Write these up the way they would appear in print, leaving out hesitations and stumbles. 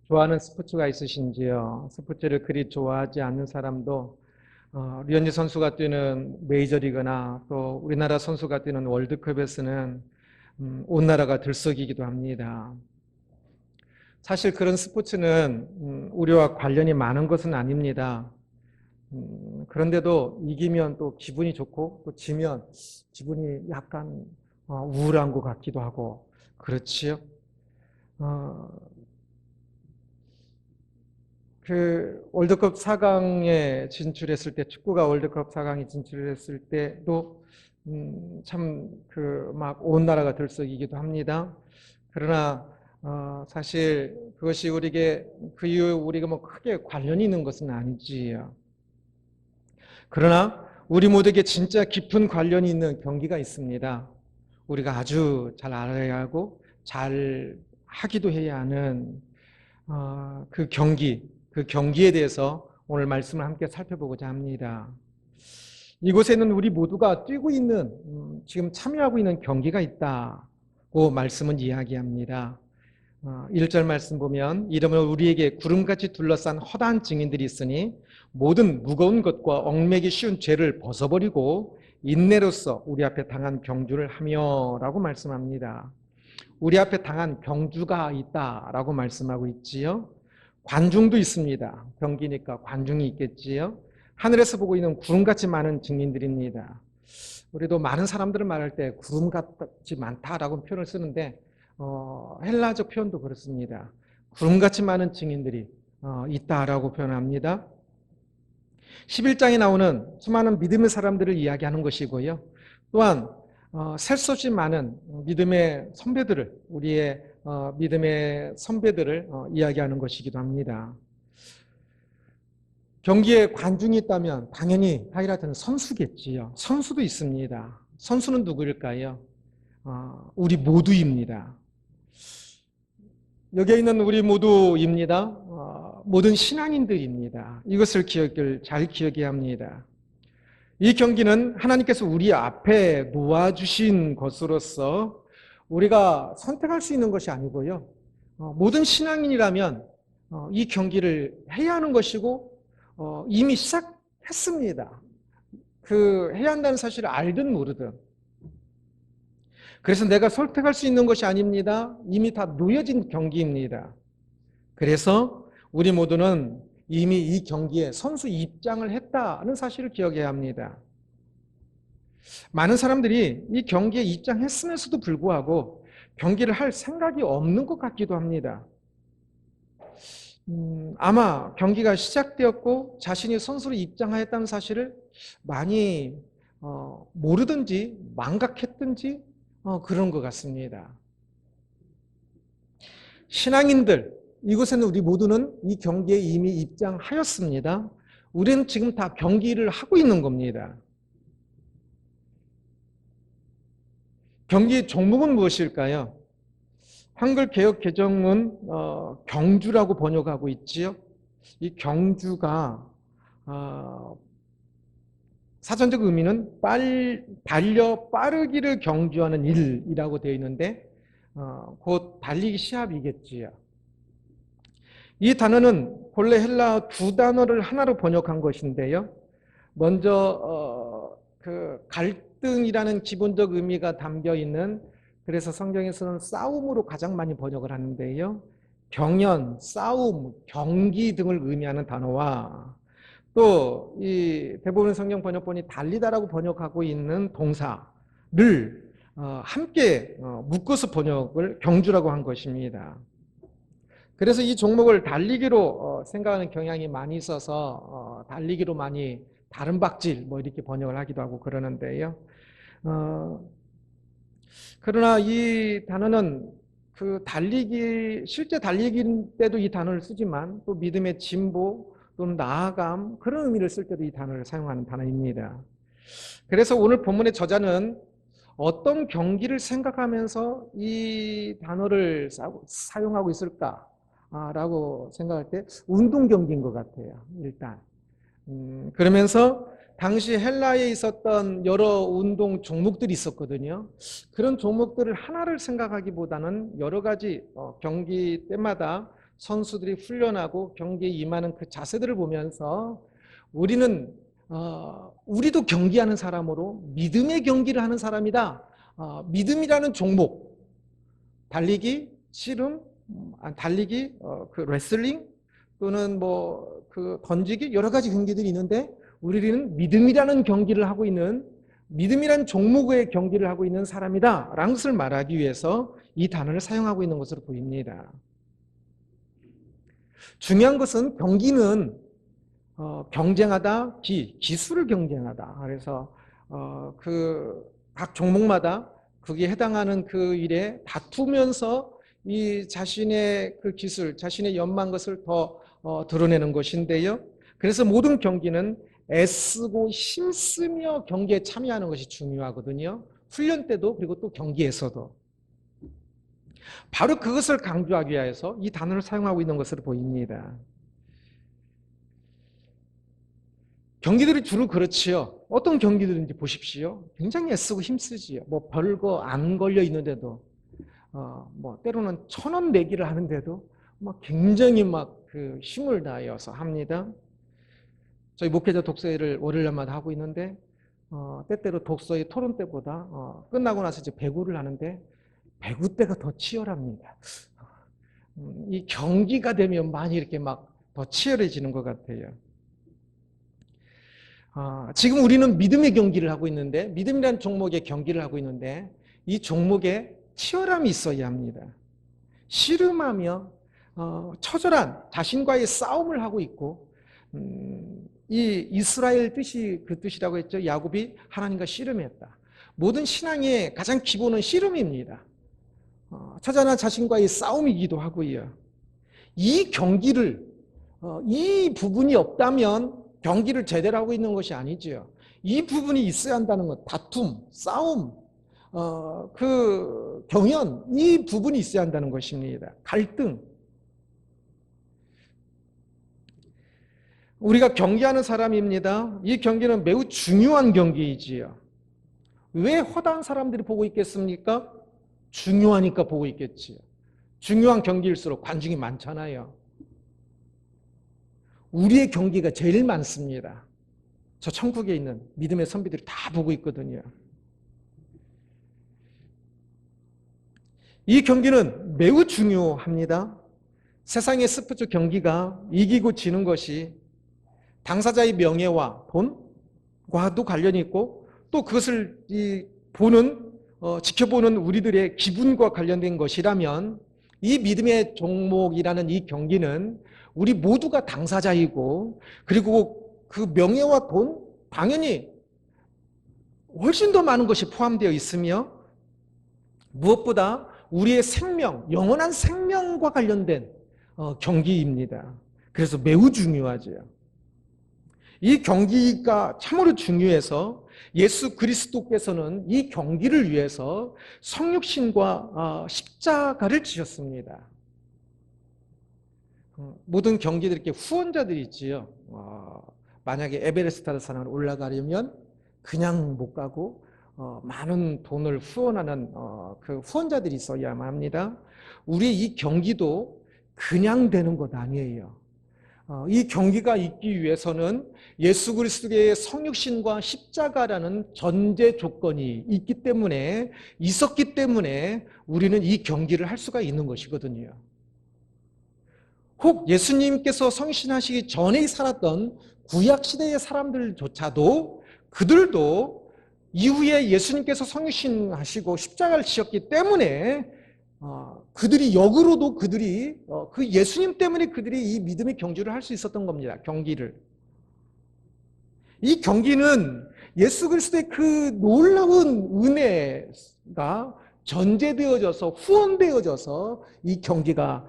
좋아하는 스포츠가 있으신지요? 스포츠를 그리 좋아하지 않는 사람도 류현진 선수가 뛰는 메이저리그나 또 우리나라 선수가 뛰는 월드컵에서는 온 나라가 들썩이기도 합니다. 사실 그런 스포츠는 우리와 관련이 많은 것은 아닙니다. 그런데도 이기면 또 기분이 좋고 또 지면 기분이 약간 우울한 것 같기도 하고 그렇지요. 어, 그 월드컵 4강에 진출했을 때 축구가 월드컵 4강에 진출했을 때도 참 그 막 온 나라가 들썩이기도 합니다. 그러나 사실 그것이 우리에게 그 이후에 우리가 뭐 크게 관련이 있는 것은 아니지요. 그러나 우리 모두에게 진짜 깊은 관련이 있는 경기가 있습니다. 우리가 아주 잘 알아야 하고 잘 하기도 해야 하는 그 경기에 대해서 오늘 말씀을 함께 살펴보고자 합니다. 이곳에는 우리 모두가 뛰고 있는, 지금 참여하고 있는 경기가 있다고 말씀은 이야기합니다. 1절 말씀 보면 이러므로 우리에게 구름같이 둘러싼 허다한 증인들이 있으니 모든 무거운 것과 얽매기 쉬운 죄를 벗어버리고 인내로써 우리 앞에 당한 경주를 하며 라고 말씀합니다. 우리 앞에 당한 경주가 있다라고 말씀하고 있지요. 관중도 있습니다. 경기니까 관중이 있겠지요. 하늘에서 보고 있는 구름같이 많은 증인들입니다. 우리도 많은 사람들을 말할 때 구름같이 많다라고 표현을 쓰는데 헬라적 표현도 그렇습니다. 구름같이 많은 증인들이 있다라고 표현합니다. 11장에 나오는 수많은 믿음의 사람들을 이야기하는 것이고요. 또한 셀 수 없이 많은 믿음의 선배들을 우리의 믿음의 선배들을 이야기하는 것이기도 합니다. 경기에 관중이 있다면 당연히 하이라이트는 선수겠지요. 선수도 있습니다. 선수는 누구일까요? 우리 모두입니다. 여기에 있는 우리 모두입니다. 모든 신앙인들입니다. 이것을 잘 기억해야 합니다. 이 경기는 하나님께서 우리 앞에 놓아주신 것으로서 우리가 선택할 수 있는 것이 아니고요. 모든 신앙인이라면 이 경기를 해야 하는 것이고 이미 시작했습니다. 해야 한다는 사실을 알든 모르든. 그래서 내가 선택할 수 있는 것이 아닙니다. 이미 다 놓여진 경기입니다. 그래서 우리 모두는 이미 이 경기에 선수 입장을 했다는 사실을 기억해야 합니다. 많은 사람들이 이 경기에 입장했음에도 불구하고 경기를 할 생각이 없는 것 같기도 합니다. 아마 경기가 시작되었고 자신이 선수로 입장하였다는 사실을 많이 모르든지 망각했든지 그런 것 같습니다. 신앙인들, 이곳에는 우리 모두는 이 경기에 이미 입장하였습니다. 우리는 지금 다 경기를 하고 있는 겁니다. 경기의 종목은 무엇일까요? 한글 개역 개정은 경주라고 번역하고 있지요. 이 경주가 사전적 의미는 달려 빠르기를 경주하는 일이라고 되어 있는데 곧 달리기 시합이겠지요. 이 단어는 본래 헬라 두 단어를 하나로 번역한 것인데요. 먼저 그 갈등이라는 기본적 의미가 담겨 있는, 그래서 성경에서는 싸움으로 가장 많이 번역을 하는데요. 경연, 싸움, 경기 등을 의미하는 단어와 또 이 대부분 성경 번역본이 달리다라고 번역하고 있는 동사를 함께 묶어서 번역을 경주라고 한 것입니다. 그래서 이 종목을 달리기로 생각하는 경향이 많이 있어서 달리기로 많이 다른 박질 뭐 이렇게 번역을 하기도 하고 그러는데요. 그러나 이 단어는 그 실제 달리기 때도 이 단어를 쓰지만 또 믿음의 진보 또는 나아감 그런 의미를 쓸 때도 이 단어를 사용하는 단어입니다. 그래서 오늘 본문의 저자는 어떤 경기를 생각하면서 이 단어를 사용하고 있을까라고 생각할 때 운동 경기인 것 같아요. 일단 그러면서 당시 헬라에 있었던 여러 운동 종목들이 있었거든요. 그런 종목들을 하나를 생각하기보다는 여러 가지 경기 때마다 선수들이 훈련하고 경기에 임하는 그 자세들을 보면서 우리는 우리도 경기하는 사람으로 믿음의 경기를 하는 사람이다. 믿음이라는 종목, 달리기, 씨름, 달리기, 그 레슬링 또는 뭐 그 던지기 여러 가지 경기들이 있는데 우리는 믿음이라는 경기를 하고 있는 믿음이라는 종목의 경기를 하고 있는 사람이다 라는 것을 말하기 위해서 이 단어를 사용하고 있는 것으로 보입니다. 중요한 것은 경기는 경쟁하다, 기술을 경쟁하다. 그래서 그 각 종목마다 거기에 해당하는 그 일에 다투면서 이 자신의 그 기술, 자신의 연만 것을 더 드러내는 것인데요. 그래서 모든 경기는 애쓰고 힘쓰며 경기에 참여하는 것이 중요하거든요. 훈련 때도 그리고 또 경기에서도. 바로 그것을 강조하기 위해서 이 단어를 사용하고 있는 것으로 보입니다. 경기들이 주로 그렇지요. 어떤 경기들인지 보십시오. 굉장히 애쓰고 힘쓰지요. 뭐 별거 안 걸려 있는데도 뭐 때로는 1,000원 내기를 하는데도 막 굉장히 막 그 힘을 다해서 합니다. 저희 목회자 독서회를 월요일마다 하고 있는데 때때로 독서회 토론 때보다 끝나고 나서 이제 배구를 하는데 배구 때가 더 치열합니다. 이 경기가 되면 많이 이렇게 막 더 치열해지는 것 같아요. 지금 우리는 믿음의 경기를 하고 있는데 믿음이라는 종목의 경기를 하고 있는데 이 종목에 치열함이 있어야 합니다. 씨름하며 처절한 자신과의 싸움을 하고 있고 이 이스라엘 뜻이 그 뜻이라고 했죠. 야곱이 하나님과 씨름했다. 모든 신앙의 가장 기본은 씨름입니다. 처절한 자신과의 싸움이기도 하고요. 이 경기를 이 부분이 없다면 경기를 제대로 하고 있는 것이 아니죠. 이 부분이 있어야 한다는 것, 다툼, 싸움, 그 경연, 이 부분이 있어야 한다는 것입니다. 갈등. 우리가 경기하는 사람입니다. 이 경기는 매우 중요한 경기이지요. 왜 허다한 사람들이 보고 있겠습니까? 중요하니까 보고 있겠지요. 중요한 경기일수록 관중이 많잖아요. 우리의 경기가 제일 많습니다. 저 천국에 있는 믿음의 선비들이 다 보고 있거든요. 이 경기는 매우 중요합니다. 세상의 스포츠 경기가 이기고 지는 것이 당사자의 명예와 돈과도 관련이 있고 또 그것을 지켜보는 우리들의 기분과 관련된 것이라면 이 믿음의 종목이라는 이 경기는 우리 모두가 당사자이고 그리고 그 명예와 돈 당연히 훨씬 더 많은 것이 포함되어 있으며 무엇보다 우리의 생명, 영원한 생명과 관련된 경기입니다. 그래서 매우 중요하죠. 이 경기가 참으로 중요해서 예수 그리스도께서는 이 경기를 위해서 성육신과 십자가를 지셨습니다. 모든 경기들 이렇게 후원자들이 있지요. 만약에 에베레스트 산을 올라가려면 그냥 못 가고 많은 돈을 후원하는 그 후원자들이 있어야만 합니다. 우리의 이 경기도 그냥 되는 것 아니에요. 이 경기가 있기 위해서는 예수 그리스도의 성육신과 십자가라는 전제 조건이 있었기 때문에 우리는 이 경기를 할 수가 있는 것이거든요. 혹 예수님께서 성신하시기 전에 살았던 구약시대의 사람들조차도 그들도 이후에 예수님께서 성신하시고 십자가를 지셨기 때문에 그들이 역으로도 그 예수님 때문에 그들이 이 믿음의 경주를 할 수 있었던 겁니다. 경기를. 이 경기는 예수 그리스도의 그 놀라운 은혜가 전제되어져서 후원되어져서 이 경기가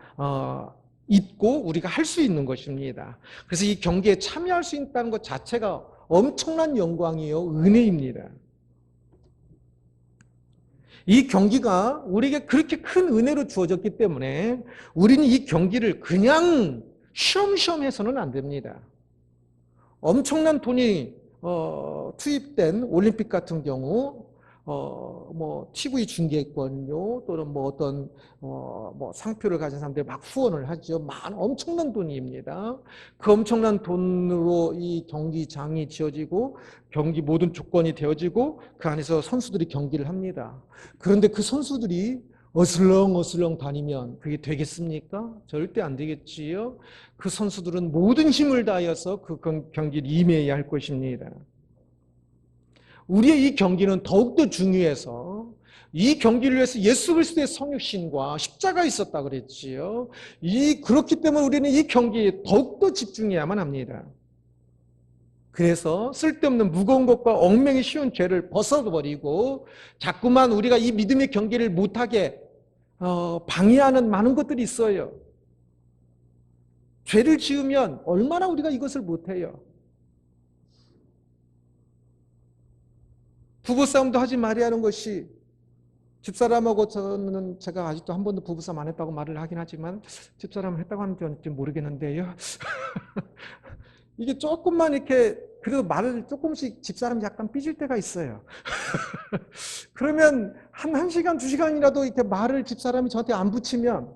있고 우리가 할 수 있는 것입니다. 그래서 이 경기에 참여할 수 있다는 것 자체가 엄청난 영광이요 은혜입니다. 이 경기가 우리에게 그렇게 큰 은혜로 주어졌기 때문에 우리는 이 경기를 그냥 쉬엄쉬엄 해서는 안 됩니다. 엄청난 돈이 투입된 올림픽 같은 경우 뭐 TV 중계권료 또는 뭐 어떤 뭐 상표를 가진 사람들이 막 후원을 하죠. 엄청난 돈입니다. 그 엄청난 돈으로 이 경기장이 지어지고 경기 모든 조건이 되어지고 그 안에서 선수들이 경기를 합니다. 그런데 그 선수들이 어슬렁어슬렁 다니면 그게 되겠습니까? 절대 안 되겠지요. 그 선수들은 모든 힘을 다하여서 그 경기를 임해야 할 것입니다. 우리의 이 경기는 더욱더 중요해서 이 경기를 위해서 예수 그리스도의 성육신과 십자가 있었다 그랬지요. 그렇기 때문에 우리는 이 경기에 더욱더 집중해야만 합니다. 그래서 쓸데없는 무거운 것과 얽매기 쉬운 죄를 벗어버리고 자꾸만 우리가 이 믿음의 경기를 못하게 방해하는 많은 것들이 있어요. 죄를 지으면 얼마나 우리가 이것을 못해요. 부부싸움도 하지 말아야 하는 것이 집사람하고 저는 제가 아직도 한 번도 부부싸움 안 했다고 말을 하긴 하지만 집사람은 했다고 하면 좀 모르겠는데요. 이게 조금만 이렇게 그래도 말을 조금씩 집사람이 약간 삐질 때가 있어요. 그러면 한 시간, 2시간이라도 이렇게 말을 집사람이 저한테 안 붙이면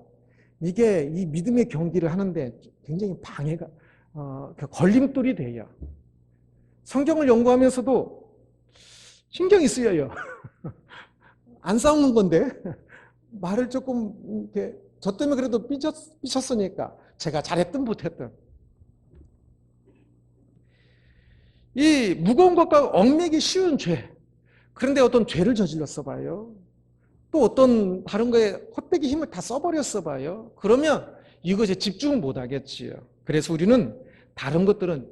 이게 이 믿음의 경기를 하는데 굉장히 방해가, 걸림돌이 돼요. 성경을 연구하면서도 신경이 쓰여요. 안 싸우는 건데 말을 조금 이렇게 저 때문에 그래도 삐쳤으니까 제가 잘했든 못했든 이 무거운 것과 얽매기 쉬운 죄 그런데 어떤 죄를 저질렀어 봐요. 또 어떤 다른 거에 헛되게 힘을 다 써버렸어 봐요. 그러면 이것에 집중을 못 하겠지요. 그래서 우리는 다른 것들은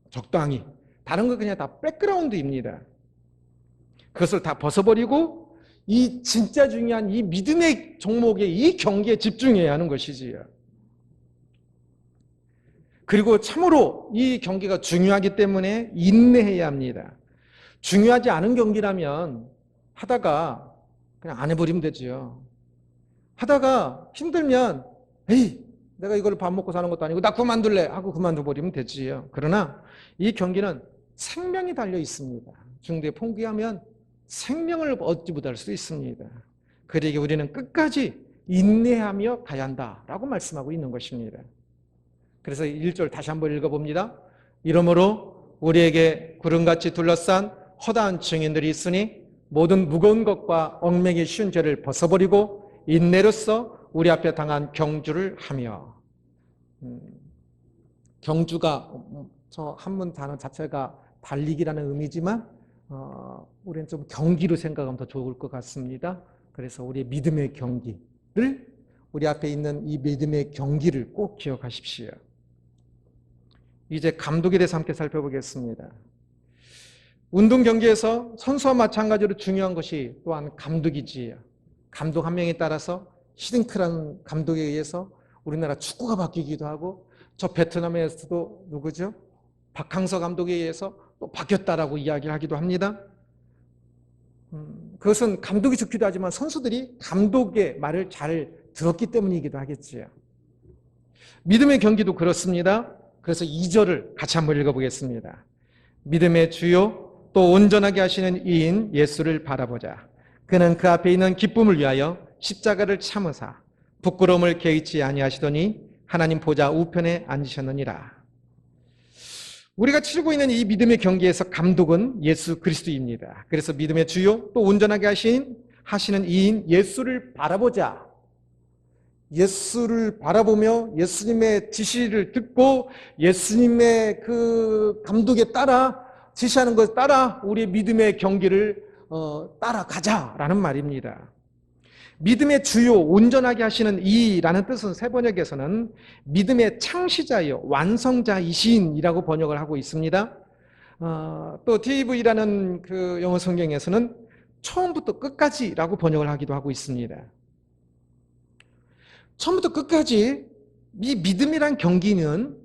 적당히 다른 거 그냥 다 백그라운드입니다. 그것을 다 벗어버리고 이 진짜 중요한 이 믿음의 종목에 이 경기에 집중해야 하는 것이지요. 그리고 참으로 이 경기가 중요하기 때문에 인내해야 합니다. 중요하지 않은 경기라면 하다가 그냥 안 해버리면 되지요. 하다가 힘들면 에이 내가 이걸 밥 먹고 사는 것도 아니고 나 그만둘래 하고 그만둬버리면 되지요. 그러나 이 경기는 생명이 달려 있습니다. 중도에 포기하면 생명을 얻지 못할 수 있습니다. 그러기에 우리는 끝까지 인내하며 가야 한다라고 말씀하고 있는 것입니다. 그래서 1절 다시 한번 읽어봅니다. 이러므로 우리에게 구름같이 둘러싼 허다한 증인들이 있으니 모든 무거운 것과 얽매기 쉬운 죄를 벗어버리고 인내로써 우리 앞에 당한 경주를 하며 경주가 저 한문 단어 자체가 달리기라는 의미지만 우리는 좀 경기로 생각하면 더 좋을 것 같습니다. 그래서 우리의 믿음의 경기를 우리 앞에 있는 이 믿음의 경기를 꼭 기억하십시오. 이제 감독에 대해서 함께 살펴보겠습니다. 운동 경기에서 선수와 마찬가지로 중요한 것이 또한 감독이지요. 감독 한 명에 따라서 히딩크라는 감독에 의해서 우리나라 축구가 바뀌기도 하고 저 베트남에서도 누구죠? 박항서 감독에 의해서 또 바뀌었다라고 이야기를 하기도 합니다. 그것은 감독이 좋기도 하지만 선수들이 감독의 말을 잘 들었기 때문이기도 하겠지요. 믿음의 경기도 그렇습니다. 그래서 2절을 같이 한번 읽어보겠습니다. 믿음의 주요 또 온전하게 하시는 이인 예수를 바라보자. 그는 그 앞에 있는 기쁨을 위하여 십자가를 참으사 부끄러움을 개의치 아니하시더니 하나님 보좌 우편에 앉으셨느니라. 우리가 치르고 있는 이 믿음의 경기에서 감독은 예수 그리스도입니다. 그래서 믿음의 주요 또 온전하게 하시는 이인 예수를 바라보자. 예수를 바라보며 예수님의 지시를 듣고 예수님의 그 감독에 따라 지시하는 것에 따라 우리의 믿음의 경기를 따라가자라는 말입니다. 믿음의 주요 온전하게 하시는 이라는 뜻은 세번역에서는 믿음의 창시자요 완성자이신이라고 번역을 하고 있습니다. 또 TV라는 그 영어 성경에서는 처음부터 끝까지라고 번역을 하기도 하고 있습니다. 처음부터 끝까지 이 믿음이란 경기는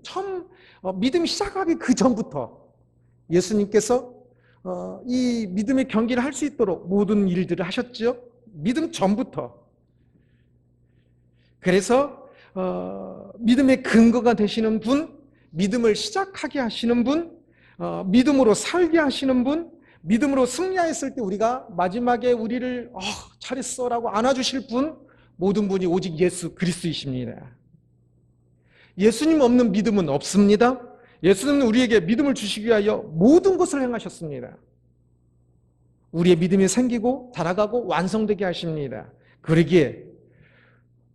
믿음이 시작하기 그 전부터 예수님께서 이 믿음의 경기를 할 수 있도록 모든 일들을 하셨죠. 믿음 전부터. 그래서 믿음의 근거가 되시는 분, 믿음을 시작하게 하시는 분, 믿음으로 살게 하시는 분, 믿음으로 승리하였을 때 우리가 마지막에 우리를 잘했어라고 안아주실 분, 모든 분이 오직 예수 그리스도이십니다. 예수님 없는 믿음은 없습니다. 예수님은 우리에게 믿음을 주시기 위하여 모든 것을 행하셨습니다. 우리의 믿음이 생기고 자라가고 완성되게 하십니다. 그러기에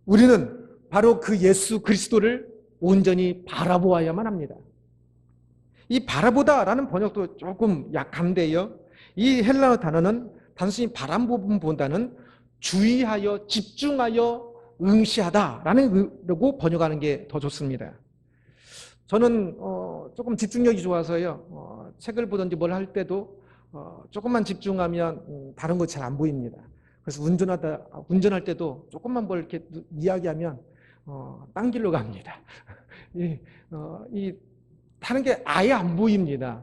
우리는 바로 그 예수 그리스도를 온전히 바라보아야만 합니다. 이 바라보다라는 번역도 조금 약한데요. 이 헬라어 단어는 단순히 바라보기보다는 주의하여 집중하여 응시하다라는 거 번역하는 게 더 좋습니다. 저는 조금 집중력이 좋아서요. 책을 보든지 뭘 할 때도 조금만 집중하면 다른 거 잘 안 보입니다. 그래서 운전할 때도 조금만 뭘 이렇게 이야기하면 딴 길로 갑니다. 다른 게 아예 안 보입니다.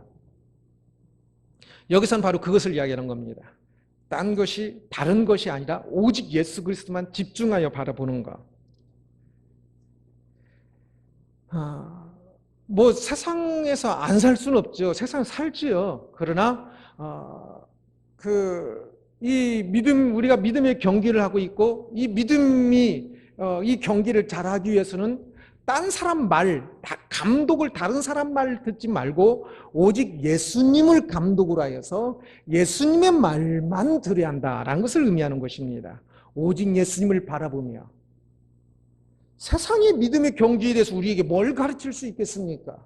여기서는 바로 그것을 이야기하는 겁니다. 다른 것이 아니라 오직 예수 그리스도만 집중하여 바라보는 것. 뭐 세상에서 안 살 수는 없죠. 세상 살지요. 그러나 이 믿음, 우리가 믿음의 경기를 하고 있고, 이 믿음이 이 경기를 잘하기 위해서는 딴 사람 말, 감독을 다른 사람 말 듣지 말고 오직 예수님을 감독으로 하여서 예수님의 말만 들어야 한다라는 것을 의미하는 것입니다. 오직 예수님을 바라보며. 세상의 믿음의 경기에 대해서 우리에게 뭘 가르칠 수 있겠습니까?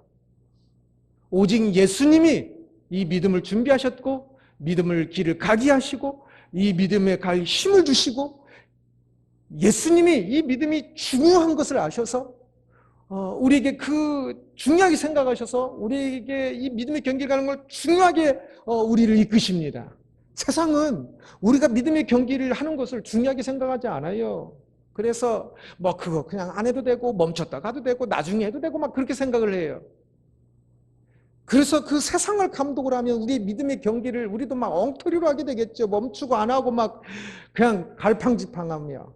오직 예수님이 이 믿음을 준비하셨고, 믿음을 길을 가게 하시고, 이 믿음에 갈 힘을 주시고, 예수님이 이 믿음이 중요한 것을 아셔서 우리에게 중요하게 생각하셔서 우리에게 이 믿음의 경기를 가는 걸 중요하게 우리를 이끄십니다. 세상은 우리가 믿음의 경기를 하는 것을 중요하게 생각하지 않아요. 그래서 뭐 그거 그냥 안 해도 되고 멈췄다 가도 되고 나중에 해도 되고 막 그렇게 생각을 해요. 그래서 그 세상을 감독을 하면 우리의 믿음의 경기를 우리도 막 엉터리로 하게 되겠죠. 멈추고 안 하고 막 그냥 갈팡질팡하며.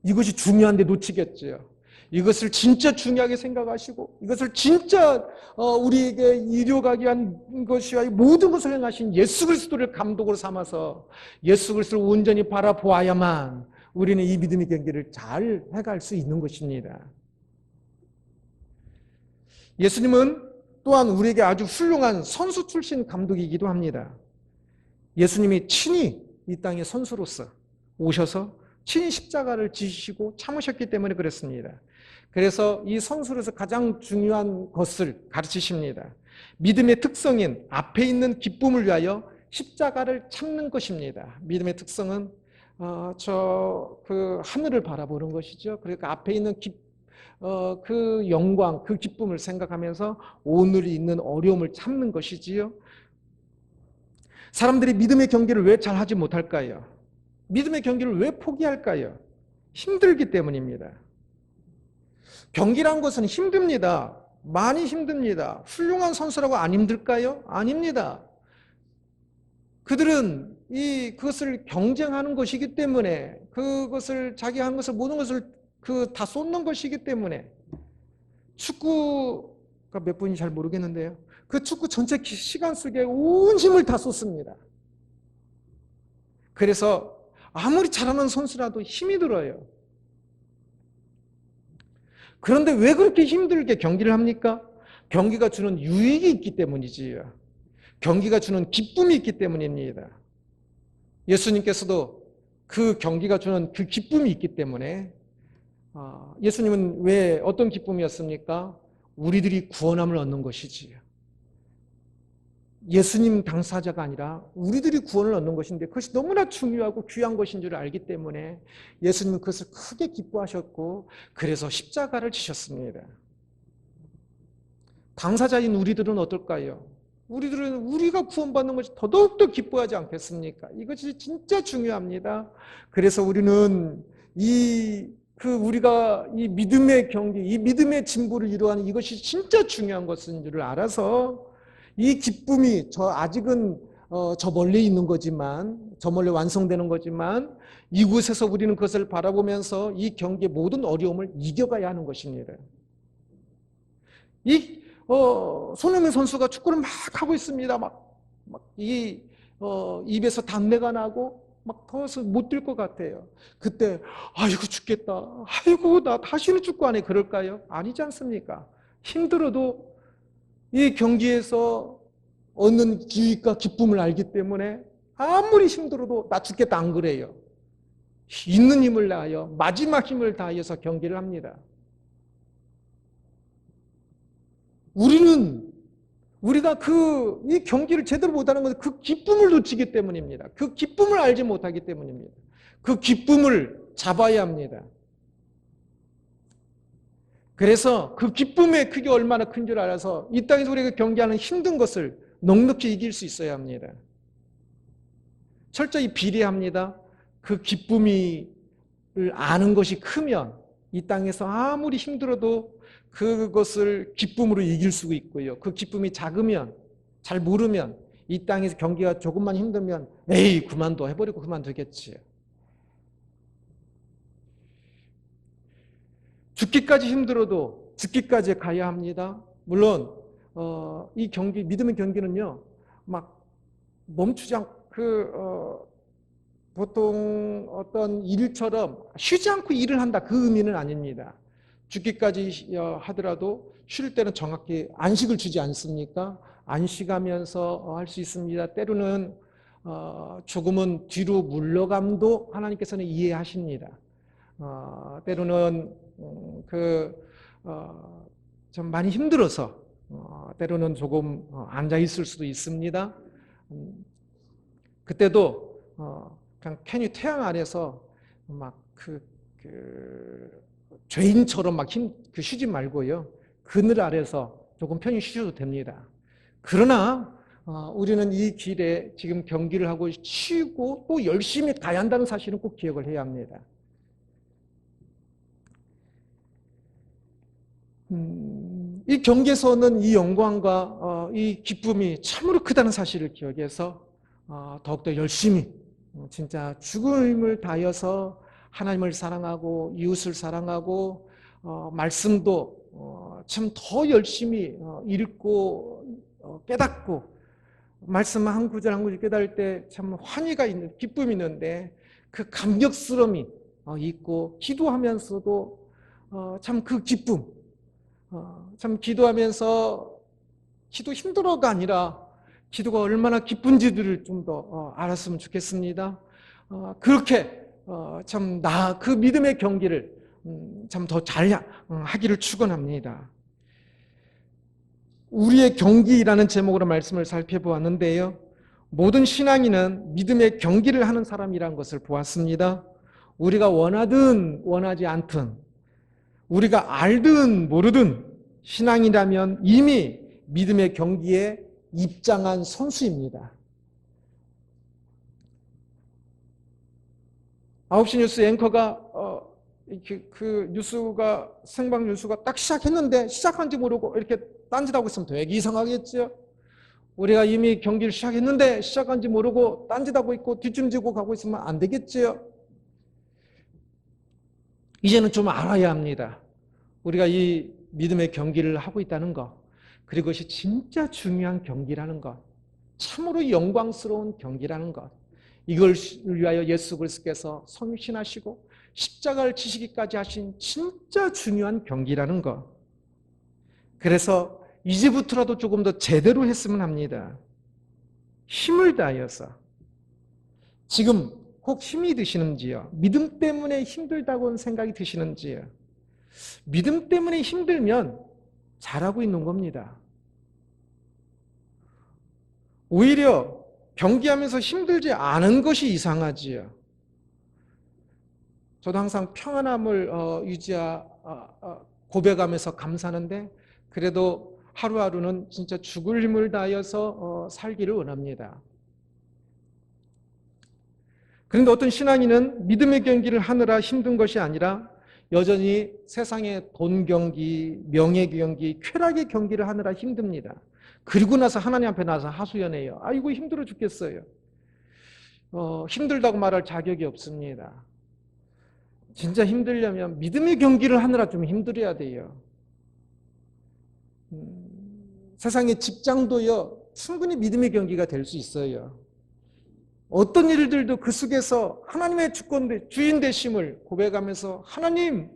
이것이 중요한데 놓치겠죠. 이것을 진짜 중요하게 생각하시고 이것을 진짜 우리에게 이루어가기 위한 것이와 모든 것을 행하신 예수 그리스도를 감독으로 삼아서 예수 그리스도를 온전히 바라보아야만 우리는 이 믿음의 경기를 잘 해갈 수 있는 것입니다. 예수님은 또한 우리에게 아주 훌륭한 선수 출신 감독이기도 합니다. 예수님이 친히 이 땅의 선수로서 오셔서 친히 십자가를 지시고 참으셨기 때문에 그렇습니다. 그래서 이 선수로서 가장 중요한 것을 가르치십니다. 믿음의 특성인 앞에 있는 기쁨을 위하여 십자가를 참는 것입니다. 믿음의 특성은 하늘을 바라보는 것이죠. 그러니까 앞에 있는 그 영광, 그 기쁨을 생각하면서 오늘이 있는 어려움을 참는 것이지요. 사람들이 믿음의 경기를 왜 잘하지 못할까요? 믿음의 경기를 왜 포기할까요? 힘들기 때문입니다. 경기란 것은 힘듭니다. 많이 힘듭니다. 훌륭한 선수라고 안 힘들까요? 아닙니다. 그들은 그것을 경쟁하는 것이기 때문에 그것을 자기 하는 것을 모든 것을 다 쏟는 것이기 때문에 축구가 몇 분이 잘 모르겠는데요. 그 축구 전체 시간 속에 온 힘을 다 쏟습니다. 그래서 아무리 잘하는 선수라도 힘이 들어요. 그런데 왜 그렇게 힘들게 경기를 합니까? 경기가 주는 유익이 있기 때문이지요. 경기가 주는 기쁨이 있기 때문입니다. 예수님께서도 그 경기가 주는 그 기쁨이 있기 때문에 예수님은 왜 어떤 기쁨이었습니까? 우리들이 구원함을 얻는 것이지요. 예수님 당사자가 아니라 우리들이 구원을 얻는 것인데 그것이 너무나 중요하고 귀한 것인 줄 알기 때문에 예수님은 그것을 크게 기뻐하셨고 그래서 십자가를 지셨습니다. 당사자인 우리들은 어떨까요? 우리들은 우리가 구원받는 것이 더더욱더 기뻐하지 않겠습니까? 이것이 진짜 중요합니다. 그래서 우리는 우리가 이 믿음의 경기, 이 믿음의 진보를 이루어하는 이것이 진짜 중요한 것인 줄 알아서 이 기쁨이 아직은 저 멀리 있는 거지만, 저 멀리 완성되는 거지만 이곳에서 우리는 그것을 바라보면서 이 경기의 모든 어려움을 이겨가야 하는 것입니다. 손흥민 선수가 축구를 막 하고 있습니다. 막 입에서 단내가 나고 막 더워서 못 뛸 것 같아요. 그때 아이고 죽겠다. 아이고 나 다시는 축구 안 해. 그럴까요? 아니지 않습니까? 힘들어도 이 경기에서 얻는 기익과 기쁨을 알기 때문에 아무리 힘들어도 나 죽겠다 안 그래요. 있는 힘을 다하여 마지막 힘을 다하여서 경기를 합니다. 우리가 이 경기를 제대로 못하는 것은 그 기쁨을 놓치기 때문입니다. 그 기쁨을 알지 못하기 때문입니다. 그 기쁨을 잡아야 합니다. 그래서 그 기쁨의 크기 얼마나 큰 줄 알아서 이 땅에서 우리가 경기하는 힘든 것을 넉넉히 이길 수 있어야 합니다. 철저히 비례합니다. 그 기쁨을 아는 것이 크면 이 땅에서 아무리 힘들어도 그것을 기쁨으로 이길 수 있고요. 그 기쁨이 작으면, 잘 모르면 이 땅에서 경기가 조금만 힘들면 에이 그만둬 해버리고 그만두겠지요. 죽기까지 힘들어도 죽기까지 가야 합니다. 물론 이 경기, 믿음의 경기는요, 막 멈추지 않고 보통 어떤 일처럼 쉬지 않고 일을 한다 그 의미는 아닙니다. 죽기까지 하더라도 쉴 때는 정확히 안식을 주지 않습니까? 안식하면서 할 수 있습니다. 때로는 조금은 뒤로 물러감도 하나님께서는 이해하십니다. 때로는 좀 많이 힘들어서 때로는 조금 앉아 있을 수도 있습니다. 그때도 그냥 괜히 태양 아래서 막 죄인처럼 막 쉬지 말고요. 그늘 아래서 조금 편히 쉬셔도 됩니다. 그러나 우리는 이 길에 지금 경기를 하고 쉬고 또 열심히 가야 한다는 사실은 꼭 기억을 해야 합니다. 이 경계에서는 이 영광과 이 기쁨이 참으로 크다는 사실을 기억해서 더욱더 열심히 진짜 죽음을 다하여서 하나님을 사랑하고 이웃을 사랑하고 말씀도 참 더 열심히 읽고 깨닫고 말씀 한 구절 한 구절 깨달을 때 참 환희가 있는 기쁨이 있는데 그 감격스러움이 있고 기도하면서도 참 그 기쁨 참 기도하면서 기도 힘들어가 아니라 기도가 얼마나 기쁜지를 좀 더 알았으면 좋겠습니다. 그렇게 참 그 믿음의 경기를 참 더 잘 하기를 축원합니다. 우리의 경기라는 제목으로 말씀을 살펴보았는데요. 모든 신앙인은 믿음의 경기를 하는 사람이라는 것을 보았습니다. 우리가 원하든 원하지 않든 우리가 알든 모르든 신앙이라면 이미 믿음의 경기에 입장한 선수입니다. 9시 뉴스 앵커가 그 뉴스가 생방 뉴스가 딱 시작했는데 시작한지 모르고 이렇게 딴짓하고 있으면 되게 이상하겠죠. 우리가 이미 경기를 시작했는데 시작한지 모르고 딴짓하고 있고 뒷짐지고 가고 있으면 안 되겠죠. 이제는 좀 알아야 합니다. 우리가 이 믿음의 경기를 하고 있다는 것, 그리고 그것이 진짜 중요한 경기라는 것, 참으로 영광스러운 경기라는 것, 이걸 위하여 예수 그리스도께서 성신하시고 십자가를 지시기까지 하신 진짜 중요한 경기라는 것. 그래서 이제부터라도 조금 더 제대로 했으면 합니다. 힘을 다하여서. 지금 혹 힘이 드시는지요? 믿음 때문에 힘들다고는 생각이 드시는지요? 믿음 때문에 힘들면 잘하고 있는 겁니다. 오히려 경기하면서 힘들지 않은 것이 이상하지요. 저도 항상 평안함을 고백하면서 감사하는데 그래도 하루하루는 진짜 죽을 힘을 다하여서 살기를 원합니다. 그런데 어떤 신앙인은 믿음의 경기를 하느라 힘든 것이 아니라 여전히 세상의 돈 경기, 명예 경기, 쾌락의 경기를 하느라 힘듭니다. 그리고 나서 하나님 앞에 나서 하소연해요. 아이고 힘들어 죽겠어요. 힘들다고 말할 자격이 없습니다. 진짜 힘들려면 믿음의 경기를 하느라 좀 힘들어야 돼요. 세상의 직장도요, 충분히 믿음의 경기가 될 수 있어요. 어떤 일들도 그 속에서 하나님의 주인 되심을 고백하면서 하나님을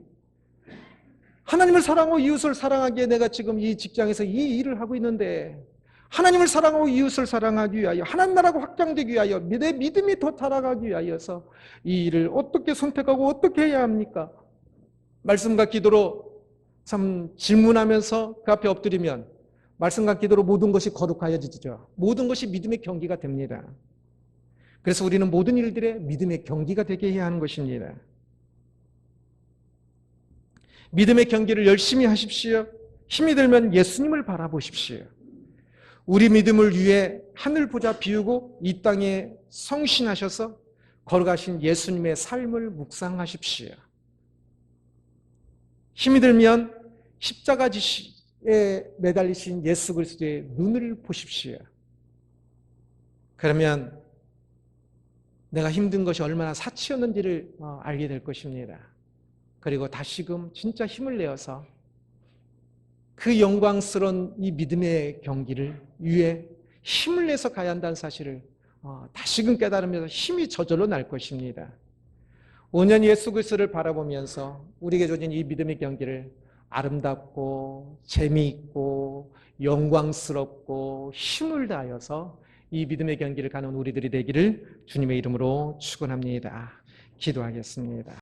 사랑하고 이웃을 사랑하기에 내가 지금 이 직장에서 이 일을 하고 있는데 하나님을 사랑하고 이웃을 사랑하기 위하여 하나님 나라가 확장되기 위하여 내 믿음이 더 자라가기 위하여서 이 일을 어떻게 선택하고 어떻게 해야 합니까? 말씀과 기도로 참 질문하면서 그 앞에 엎드리면 말씀과 기도로 모든 것이 거룩하여지죠. 모든 것이 믿음의 경기가 됩니다. 그래서 우리는 모든 일들에 믿음의 경기가 되게 해야 하는 것입니다. 믿음의 경기를 열심히 하십시오. 힘이 들면 예수님을 바라보십시오. 우리 믿음을 위해 하늘 보좌 비우고 이 땅에 성신하셔서 걸어가신 예수님의 삶을 묵상하십시오. 힘이 들면 십자가 지에 매달리신 예수 그리스도의 눈을 보십시오. 그러면 내가 힘든 것이 얼마나 사치였는지를 알게 될 것입니다. 그리고 다시금 진짜 힘을 내어서 그 영광스러운 이 믿음의 경기를 위해 힘을 내서 가야 한다는 사실을 다시금 깨달으면서 힘이 저절로 날 것입니다. 온전히 예수 그리스도를 바라보면서 우리에게 주어진 이 믿음의 경기를 아름답고 재미있고 영광스럽고 힘을 다하여서 이 믿음의 경기를 가는 우리들이 되기를 주님의 이름으로 축원합니다. 기도하겠습니다.